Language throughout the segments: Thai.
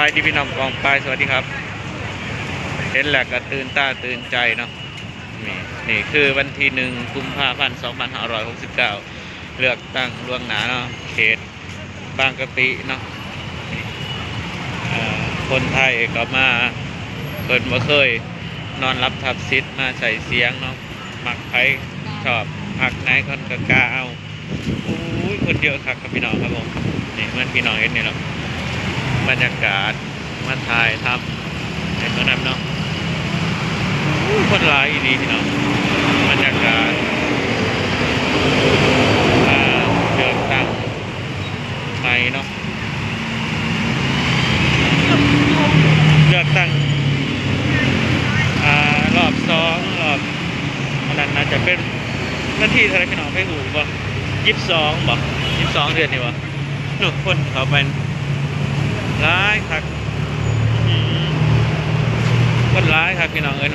ายดีพี่น้องกองปลายสวัสดีครับเห็นแหลกก็ตื่นตาตื่นใจเนาะนี่คือวันที่1 กุมภาพันธ์ 2569เลือกตั้งล่วงหน้าเนาะเขตบางกะปิเนาะคนไทยก็มาเพิ่นบ่เคยนอนรับทับซิดมาใส่เสียงเนาะมักไผชอบพักไหนคนก็กล้าเอาอุ้ยคนเยอะครับพี่น้องครับผมนี่มันพี่น้องเห็นนี่เนาะบรรยากาศมาถ่ายทำในเมืองนั้นเนาะคนหลายดีพี่น้องบรรยากาศเลือกตั้งใหม่เนาะเลือกตั้งรอบ2รอบอันนั้นน่าจะเป็นวันที่เท่าไรพี่น้องไม่หูบ่22บ่22เดือนนี่บ่หนูคนเขาเป็นร้ายครับคนร้ายครับพี่น้องเอ้ย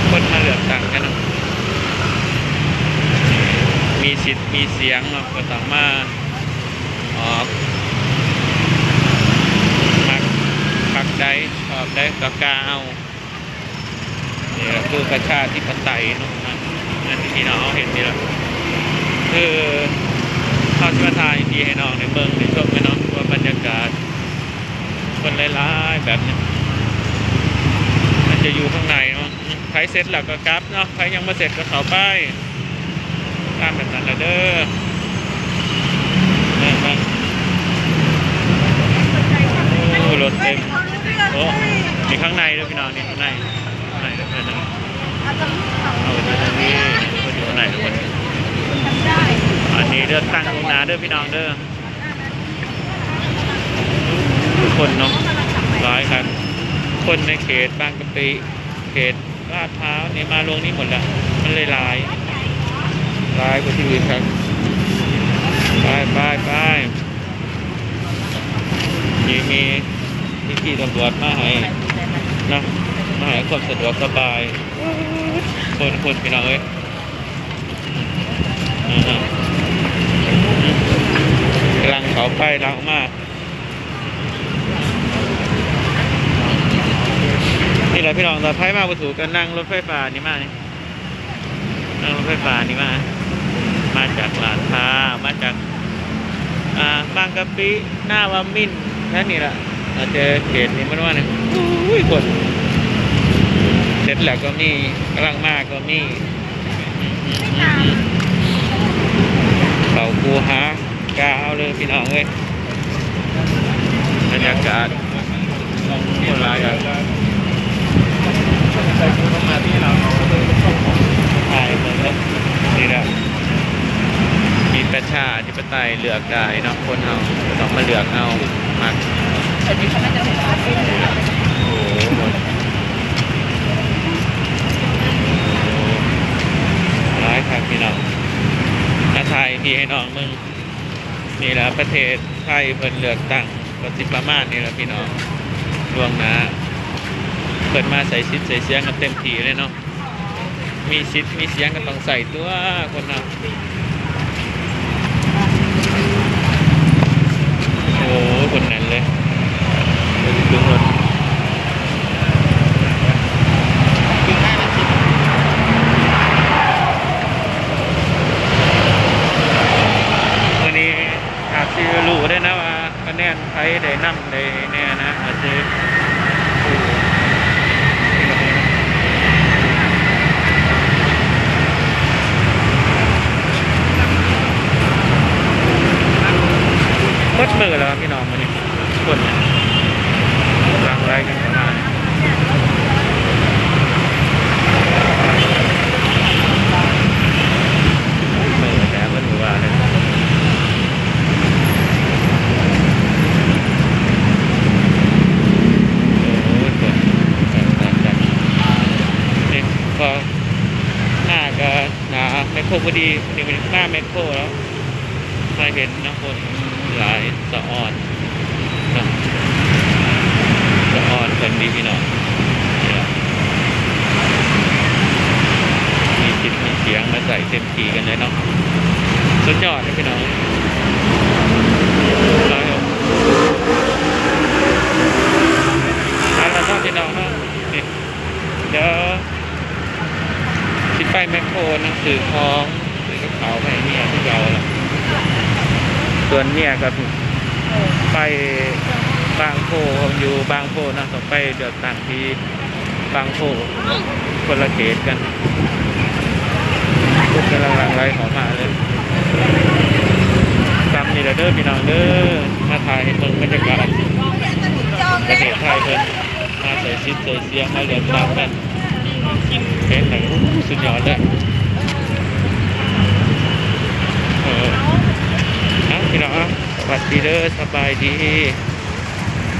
คนมาเลือกตั้งกันเนาะมีสิทธิ์มีเสียงเนาะก็ต้องมาออกพักได้ออกได้ก็กล้าเอานี่คือประชาธิปไตยเนาะนั่นที่พี่น้องเห็นนี่แหละคือเขาจะมาถ่ายที่ให้น้องในเมืองในช่วงนี้เนาะว่าบรรยากาศคนหลายๆแบบนี้มันจะอยู่ข้างในเนาะใครเสร็จแล้วก็กลับเนาะใครยังไม่เสร็จก็เข้าไปตามแบบนั้นแหละเด้อโอ้รถเต็มโอ้มีข้างในด้วยพี่น้องนี่ข้างในเพื่อนๆเอาไปตรงนี้คนอยู่ข้างในทุกคนอันนี้เลือกตั้งลงนาเด้อพี่น้องเด้อทุกคนเนาะร้อยครับคนในเขตบางกะปิเขตลาดพร้าวนี่มาลงนี้หมดละมันเลยลายกว่าที่อื่นครับไปนี่มีพี่ตำรวจมาให้นะมาให้ความสะดวกสบายคนพี่น้องเอ้ยกำลังเขาไปลังมากนี่แหละพี่น้องต่อไปมาประตูกันนั่งรถไฟฟ้านี่มานี่นั่งรถไฟฟ้านี่มาจากลาดพร้าวมาจากบางกะปิหน้าวามินแค่นี้แหละเจอเขตนี้มันว่าเนี่ยอุ้ยคนเสร็จแล้วก็มีกำลังมากก็มีเขากูหากาเอาเลยพี่น้องเอ้ยบรรยากาศคนร้ายกันใส่ชุดมาที่เราถ่ายเหมือนกันนี่แหละมีประชาธิปไตยเลือกได้เนาะคนเอาต้องมาเลือกเอามาโอ้ร้ายครับพี่น้องมาไทยที่ให้น้องมึงนี่แหละประเทศไทยเพิ่นเลือกตั้งปฏิประมาณนี่แหละพี่น้องล่วงหน้าเปิดมาใส่ชิดใส่เสียงกันเต็มที่เลยเนาะมีชิดมีเสียงก็ต้องใส่ตัวคนเนาะโอ้คนนั้นเลยดึงรถวันนี้อาจจะรู้ได้นะว่าคะแนนใครได้นำได้แน่นะอาจจะมดมือแล้วพี่น้องวันนี้คนหลังไรกันประมาณมือแต่ก็ถือว่าเลยโอ้ยคนจัดนี่พอหน้าก็หนาแมคโครพอดีนี่เป็นหน้าแมคโครแล้วมาเห็นนะคนหลายสะอ่อนนะสะอ่อนเป็นดีพี่น้องมีจิตมีเสียงมาใส่เต็มทีกันเลยเนาะสุดยอดเลยพี่น้อง กำลังซื้อของซื้อกระเป๋าไปเมียที่เราล่ะส่วนเมียก็ไปบางโพอยู่บางโพนะต้องไปเดือดต่างที่บางโพคนละเขตกันคนกำลังหลั่งไหลเข้ามาเลยจำนี่แหละเด้อพี่น้องเด้อมาถ่ายให้เบิ่งบรรยากาศประเทศไทยเพิ่นมาใส่ซิดใส่เสียงมาเรียนตามกันเป็นไหนสุดยอดเลยพี่น้องสวัสดีเด้อสบายดี